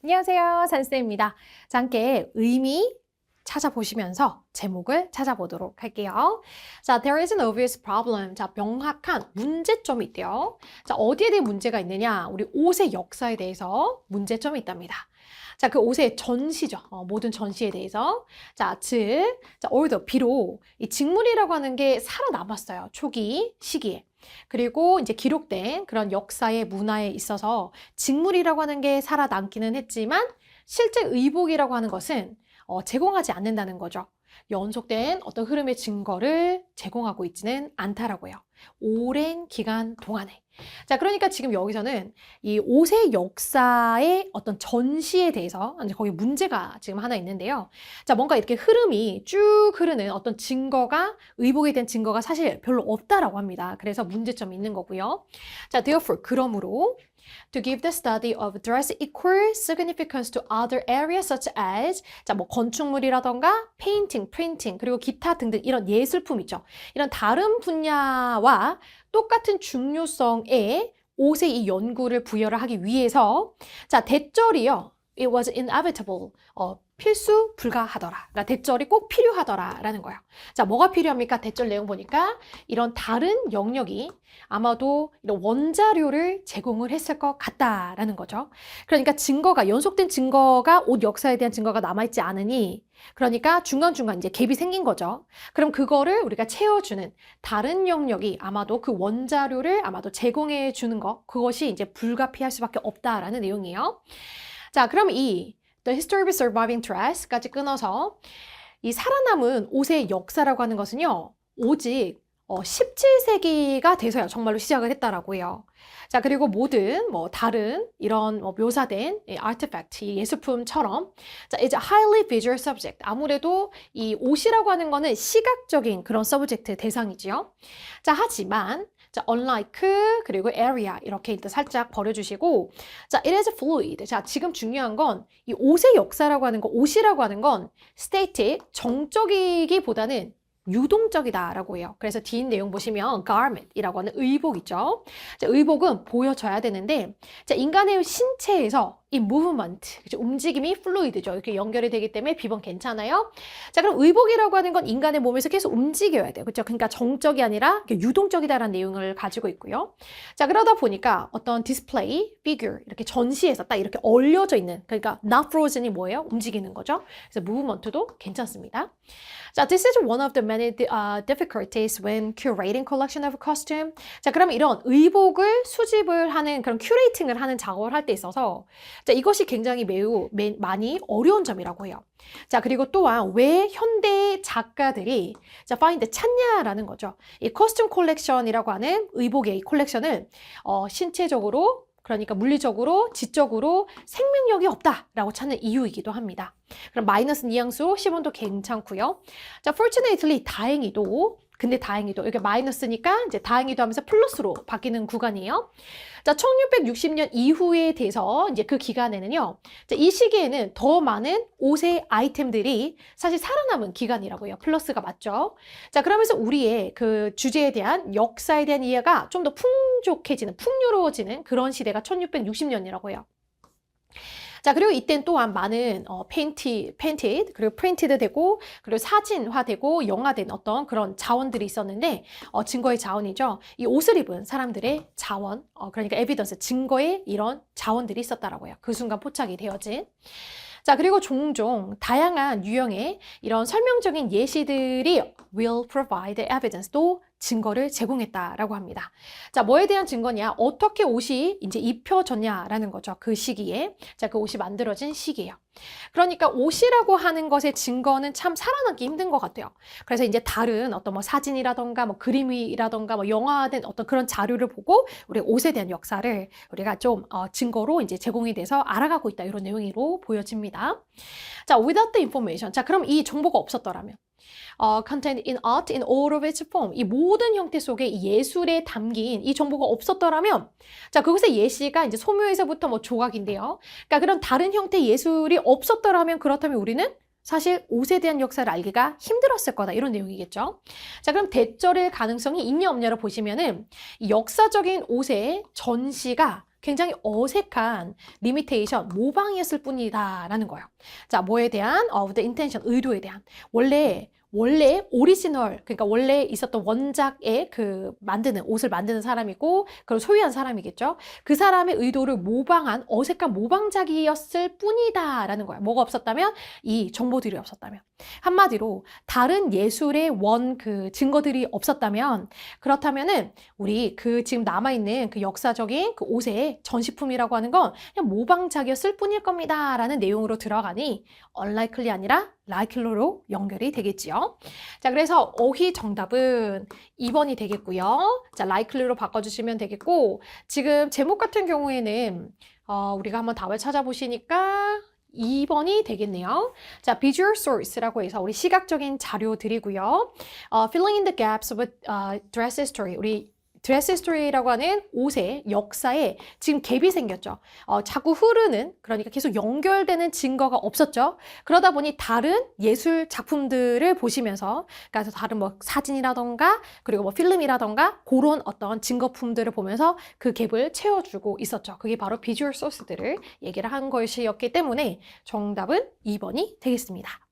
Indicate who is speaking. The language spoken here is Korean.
Speaker 1: 안녕하세요. 산쌤입니다. 자, 함께 의미 찾아보시면서 제목을 찾아보도록 할게요. 자, there is an obvious problem. 자, 명확한 문제점이 있대요. 자, 어디에 대해 문제가 있느냐? 우리 옷의 역사에 대해서 문제점이 있답니다. 자, 그 옷의 전시죠. 모든 전시에 대해서. 자, although 비록 이 직물이라고 하는 게 살아남았어요. 초기 시기에. 그리고 이제 기록된 그런 역사의 문화에 있어서 직물이라고 하는 게 살아남기는 했지만 실제 의복이라고 하는 것은 제공하지 않는다는 거죠. 연속된 어떤 흐름의 증거를 제공하고 있지는 않다라고요. 오랜 기간 동안에. 자, 그러니까 지금 여기서는 이 옷의 역사의 어떤 전시에 대해서 이제 거기 문제가 지금 하나 있는데요. 자, 뭔가 이렇게 흐름이 쭉 흐르는 어떤 증거가 의복에 대한 증거가 사실 별로 없다라고 합니다. 그래서 문제점이 있는 거고요. 자, therefore 그러므로 to give the study of dress equal significance to other areas such as 자, 뭐 건축물이라던가 painting, printing 그리고 기타 등등 이런 예술품 있죠. 이런 다른 분야와 똑같은 중요성에 옷의 이 연구를 부여를 하기 위해서 자, 대절이요. It was inevitable. 필수 불가하더라. 그러니까 대절이 꼭 필요하더라라는 거예요. 자, 뭐가 필요합니까? 대절 내용 보니까 이런 다른 영역이 아마도 이런 원자료를 제공을 했을 것 같다라는 거죠. 그러니까 증거가 연속된 증거가 옷 역사에 대한 증거가 남아있지 않으니 그러니까 중간중간 이제 갭이 생긴 거죠. 그럼 그거를 우리가 채워주는 다른 영역이 아마도 그 원자료를 아마도 제공해 주는 거 그것이 이제 불가피할 수밖에 없다라는 내용이에요. 자, 그럼 The History of Surviving Dress까지 끊어서 이 살아남은 옷의 역사라고 하는 것은요. 오직 17세기가 돼서야 정말로 시작을 했다라고 해요. 자, 그리고 모든 다른 이런 묘사된 아티팩트, 예술품처럼 자, 이제 highly visual subject. 아무래도 이 옷이라고 하는 거는 시각적인 그런 서브젝트 대상이지요. 자, 하지만 자, unlike 그리고 area 이렇게 일단 살짝 버려주시고 자, it is fluid. 자, 지금 중요한 건 이 옷의 역사라고 하는 거, 옷이라고 하는 건 static, 정적이기보다는 유동적이다라고 해요. 그래서 뒤 내용 보시면 garment이라고 하는 의복 있죠. 자, 의복은 보여져야 되는데 자, 인간의 신체에서 이 movement, 그렇죠? 움직임이 fluid죠. 이렇게 연결이 되기 때문에 비번 괜찮아요. 자, 그럼 의복이라고 하는 건 인간의 몸에서 계속 움직여야 돼요. 그렇죠? 그러니까 정적이 아니라 유동적이다라는 내용을 가지고 있고요. 자, 그러다 보니까 어떤 display, figure 이렇게 전시에서 딱 이렇게 얼려져 있는 그러니까 not frozen이 뭐예요? 움직이는 거죠. 그래서 movement도 괜찮습니다. 자, this is one of the many difficulties when curating collection of costume. 자, 그럼 이런 의복을 수집을 하는 그런 큐레이팅을 하는 작업을 할 때 있어서 자, 이것이 굉장히 매우 많이 어려운 점이라고 해요. 자, 그리고 또한 왜 현대 작가들이 자, find 찾냐라는 거죠. 이 커스텀 콜렉션이라고 하는 의복의 이 콜렉션은 신체적으로 그러니까 물리적으로, 지적으로 생명력이 없다라고 찾는 이유이기도 합니다. 그럼 마이너스 뉘앙스로 10원도 괜찮고요. 자, fortunately 근데 다행히도 이렇게 마이너스니까 이제 다행히도 하면서 플러스로 바뀌는 구간이에요. 자, 1660년 이후에 돼서 이제 그 기간에는요. 자, 이 시기에는 더 많은 옷의 아이템들이 사실 살아남은 기간이라고 해요. 플러스가 맞죠? 자, 그러면서 우리의 그 주제에 대한 역사에 대한 이해가 좀 더 풍요로워지는 그런 시대가 1660년이라고 해요. 자, 그리고 이땐 또한 많은 painted 그리고 printed 되고 그리고 사진화되고 영화된 어떤 그런 자원들이 있었는데 증거의 자원이죠. 이 옷을 입은 사람들의 자원, 그러니까 evidence, 증거의 이런 자원들이 있었다라고 해요. 그 순간 포착이 되어진. 자, 그리고 종종 다양한 유형의 이런 설명적인 예시들이 will provide evidence도 증거를 제공했다라고 합니다. 자, 뭐에 대한 증거냐? 어떻게 옷이 이제 입혀졌냐라는 거죠. 그 시기에. 자, 그 옷이 만들어진 시기예요. 그러니까 옷이라고 하는 것의 증거는 참 살아남기 힘든 것 같아요. 그래서 이제 다른 어떤 사진이라던가 그림이라던가 영화된 어떤 그런 자료를 보고 우리 옷에 대한 역사를 우리가 좀 증거로 이제 제공이 돼서 알아가고 있다. 이런 내용으로 보여집니다. 자, without the information. 자, 그럼 이 정보가 없었더라면 contained in art in all of its form. 이 모든 형태 속에 이 예술에 담긴 이 정보가 없었더라면 자, 그것의 예시가 이제 소묘에서부터 조각인데요. 그러니까 그런 다른 형태의 예술이 없었더라면 그렇다면 우리는 사실 옷에 대한 역사를 알기가 힘들었을 거다. 이런 내용이겠죠. 자, 그럼 대절일 가능성이 있냐 없냐를 보시면은 이 역사적인 옷의 전시가 굉장히 어색한 리미테이션, 모방이었을 뿐이다 라는 거예요. 자, 뭐에 대한? of the intention, 의도에 대한. 원래 오리지널, 그러니까 원래 있었던 원작의 그 옷을 만드는 사람이고, 그걸 소유한 사람이겠죠. 그 사람의 의도를 모방한 어색한 모방작이었을 뿐이다 라는 거야. 뭐가 없었다면? 이 정보들이 없었다면. 한마디로 다른 예술의 그 증거들이 없었다면, 그렇다면은 우리 그 지금 남아있는 그 역사적인 그 옷의 전시품이라고 하는 건 그냥 모방작이었을 뿐일 겁니다 라는 내용으로 들어가니 unlikely 아니라 likely로 연결이 되겠지요. 자, 그래서 어휘 정답은 2번이 되겠고요. 자, likely로 바꿔주시면 되겠고, 지금 제목 같은 경우에는 우리가 한번 답을 찾아보시니까 2번이 되겠네요. 자, visual source라고 해서 우리 시각적인 자료들이고요. filling in the gaps with dress history. 우리 드레스 히스토리라고 하는 옷의 역사에 지금 갭이 생겼죠. 자꾸 흐르는, 그러니까 계속 연결되는 증거가 없었죠. 그러다 보니 다른 예술 작품들을 보시면서, 그러니까 다른 뭐 사진이라던가 그리고 뭐 필름이라던가 그런 어떤 증거품들을 보면서 그 갭을 채워주고 있었죠. 그게 바로 비주얼 소스들을 얘기를 한 것이었기 때문에 정답은 2번이 되겠습니다.